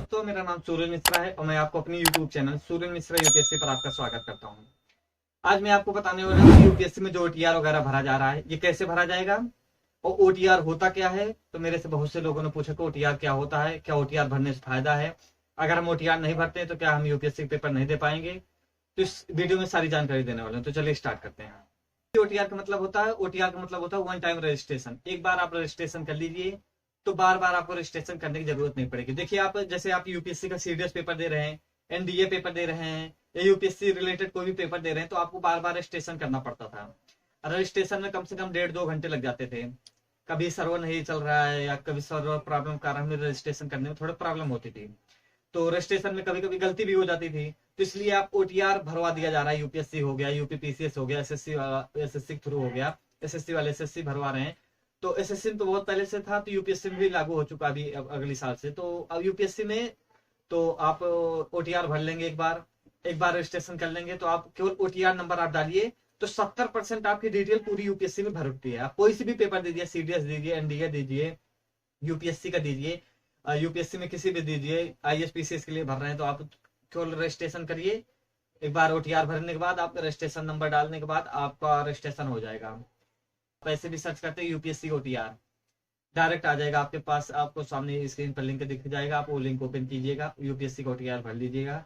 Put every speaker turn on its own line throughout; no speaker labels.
दोस्तों, मेरा नाम सूरज मिश्रा है और मैं आपको अपनी YouTube चैनल सूरज मिश्रा यूपीएससी पर आपका स्वागत करता हूं। आज मैं आपको बताने वाला हूं कि यूपीएससी में जो ओटीआर वगैरह भरा जा रहा है ये कैसे भरा जाएगा और ओटीआर होता क्या है। तो मेरे से बहुत से लोगों ने पूछा कि ओटीआर क्या होता है, क्या ओटीआर भरने से फायदा है, अगर हम ओटीआर नहीं भरते हैं तो क्या हम यूपीएससी पेपर नहीं दे पाएंगे। तो इस वीडियो में सारी जानकारी देने वाले हैं, तो चलिए स्टार्ट करते हैं। ओटीआर का मतलब होता है, ओटीआर का मतलब होता है वन टाइम रजिस्ट्रेशन। एक बार आप रजिस्ट्रेशन कर लीजिए तो बार बार आपको रजिस्ट्रेशन करने की जरूरत नहीं पड़ेगी। देखिए, आप जैसे आप यूपीएससी का सीडीएस पेपर दे रहे हैं, एनडीए पेपर दे रहे हैं या यूपीएससी रिलेटेड कोई भी पेपर दे रहे हैं तो आपको बार बार रजिस्ट्रेशन करना पड़ता था। रजिस्ट्रेशन में कम से कम 1.5-2 घंटे लग जाते थे। कभी सर्वर नहीं चल रहा है या कभी सर्वर प्रॉब्लम कारण में रजिस्ट्रेशन करने में थोड़ी प्रॉब्लम होती थी, तो रजिस्ट्रेशन में कभी कभी गलती भी हो जाती थी। तो इसलिए आप ओटीआर भरवा दिया जा रहा है। यूपीएससी हो गया, यूपीपीसीएस हो गया, एसएससी थ्रू हो गया, एसएससी वाले एसएससी भरवा रहे हैं। तो एसएससी में तो बहुत पहले से था, तो यूपीएससी में भी लागू हो चुका अभी अगली साल से। तो अब यूपीएससी में तो आप ओटीआर भर लेंगे, एक बार रजिस्ट्रेशन कर लेंगे तो आप केवल ओटीआर नंबर आप डालिए तो 70% आपकी डिटेल पूरी यूपीएससी में भर उठती है। आप कोई सी भी पेपर दीजिए, सीडीएस दीजिए, एनडीए दीजिए, यूपीएससी का दीजिए, यूपीएससी में किसी भी दीजिए, आईएएस पीसीएस के लिए भर रहे हैं तो आप केवल रजिस्ट्रेशन करिए। एक बार ओटीआर भरने के बाद आपका रजिस्ट्रेशन नंबर डालने के बाद आपका रजिस्ट्रेशन हो जाएगा। पैसे भी सर्च करते हैं यूपीएससी ओटीआर, डायरेक्ट आ जाएगा आपके पास, आपको सामने स्क्रीन पर लिंक दिख जाएगा। आप वो लिंक ओपन कीजिएगा, यूपीएससी का ओटीआर भर लीजिएगा।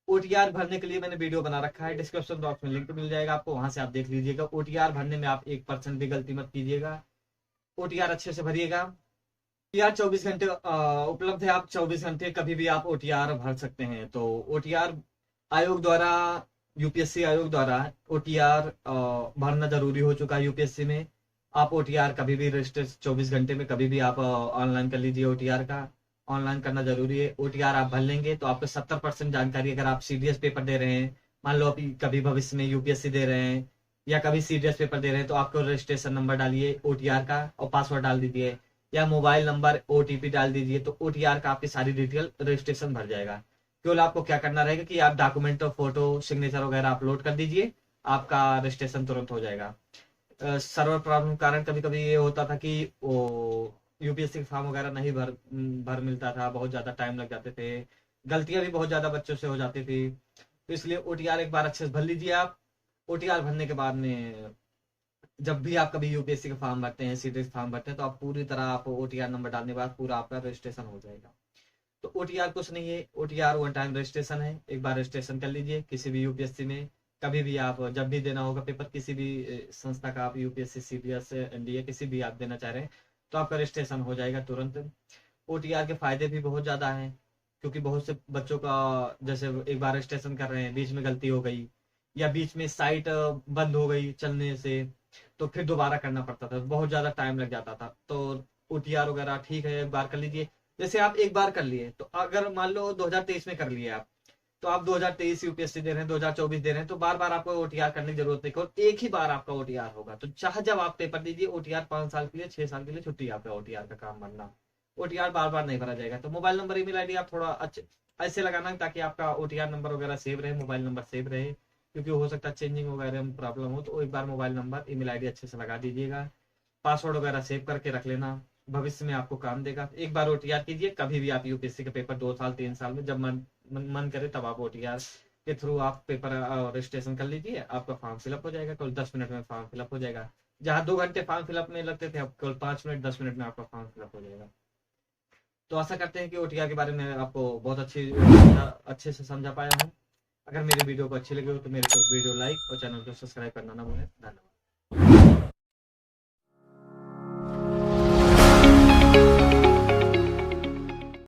ओटीआर भरने के लिए मैंने वीडियो बना रखा है, डिस्क्रिप्शन बॉक्स में लिंक मिल जाएगा आपको, वहां से आप देख लीजिएगा। ओटीआर भरने में आप 1% भी गलती मत कीजिएगा, ओटीआर अच्छे से भरिएगा। ओटीआर 24 घंटे उपलब्ध है, आप 24 घंटे कभी भी आप ओटीआर भर सकते हैं। तो ओटीआर आयोग द्वारा, यूपीएससी आयोग द्वारा ओटीआर भरना जरूरी हो चुका है यूपीएससी में। आप ओटीआर कभी भी रजिस्टर 24 घंटे में कभी भी आप ऑनलाइन कर लीजिए। ओटीआर का ऑनलाइन करना जरूरी है। ओटीआर आप भर लेंगे तो आपको 70% जानकारी, अगर आप सीडीएस पेपर दे रहे हैं, मान लो अभी कभी भविष्य में यूपीएससी दे रहे हैं या कभी सीडीएस पेपर दे रहे हैं, तो आपको रजिस्ट्रेशन नंबर डालिए ओटीआर का और पासवर्ड डाल दीजिए या मोबाइल नंबर ओटीपी डाल दीजिए, तो ओटीआर का आपकी सारी डिटेल रजिस्ट्रेशन भर जाएगा। केवल आपको क्या करना रहेगा कि आप डॉक्यूमेंट और फोटो सिग्नेचर वगैरह अपलोड कर दीजिए, आपका रजिस्ट्रेशन तुरंत हो जाएगा। सर्वर प्रॉब्लम कारण कभी कभी ये होता था कि वो यूपीएससी के फॉर्म वगैरह नहीं भर मिलता था, बहुत ज्यादा टाइम लग जाते थे, गलतियां भी बहुत ज्यादा बच्चों से हो जाती थी। तो इसलिए ओटीआर एक बार अच्छे से भर लीजिए आप। ओटीआर भरने के बाद में जब भी आप कभी यूपीएससी का फॉर्म भरते हैं, सीडीएस फॉर्म भरते हैं, तो आप पूरी तरह आप ओटीआर नंबर डालने के बाद पूरा आपका रजिस्ट्रेशन हो जाएगा। तो ओटीआर कुछ नहीं है, ओटीआर वन टाइम रजिस्ट्रेशन है। एक बार रजिस्ट्रेशन कर लीजिए किसी भी यूपीएससी में, कभी भी आप जब भी देना होगा पेपर, किसी भी संस्था का, आप यूपीएससी, सीडीएस, एनडीए किसी भी आप देना चाह रहे हैं तो आपका रजिस्ट्रेशन हो जाएगा तुरंत। ओटीआर के फायदे भी बहुत ज्यादा हैं, क्योंकि बहुत से बच्चों का जैसे एक बार रजिस्ट्रेशन कर रहे हैं, बीच में गलती हो गई या बीच में साइट बंद हो गई चलने से, तो फिर दोबारा करना पड़ता था, बहुत ज्यादा टाइम लग जाता था। तो ओटीआर वगैरह ठीक है, एक बार कर लीजिए। जैसे आप एक बार कर लिए तो अगर मान लो 2023 में कर लिए आप, तो आप 2023 यूपीएससी दे रहे हैं, 2024 दे रहे हैं, तो बार बार आपको ओटीआर करने की जरूरत नहीं, और एक ही बार आपका ओटीआर होगा। तो चाहे जब आप पेपर दीजिए, ओटीआर 5 साल के लिए, 6 साल के लिए छुट्टी, आपका ओटीआर का काम बनना। ओटीआर बार बार नहीं भरा जाएगा। तो मोबाइल नंबर, ईमेल आईडी आप थोड़ा अच्छे ऐसे लगाना ताकि आपका ओटीआर नंबर वगैरह सेव रहे, मोबाइल नंबर सेव रहे, क्योंकि हो सकता है चेंजिंग वगैरह में प्रॉब्लम हो। तो एक बार मोबाइल नंबर, ईमेल आईडी अच्छे से लगा दीजिएगा, पासवर्ड वगैरह सेव करके रख लेना, भविष्य में आपको काम देगा। एक बार ओटीआर कीजिए, कभी भी आप यूपीएससी का पेपर 2 साल 3 साल में जब मन करे तब आप ओटीआर के थ्रू आप पेपर रजिस्ट्रेशन कर लीजिए, आपका फॉर्म फिलअप हो जाएगा। केवल 10 मिनट में फॉर्म फिलअप हो जाएगा। जहाँ 2 घंटे फॉर्म फिलअप में लगते थे, अब केवल 5 मिनट 10 मिनट में आपका फॉर्म फिलअप हो जाएगा। तो आशा करते हैं कि ओटीआर के बारे में आपको बहुत अच्छे से समझा पाया हूँ। अगर मेरी वीडियो को अच्छी लगी हो तो मेरे को वीडियो लाइक और चैनल को सब्सक्राइब करना ना भूलें। धन्यवाद।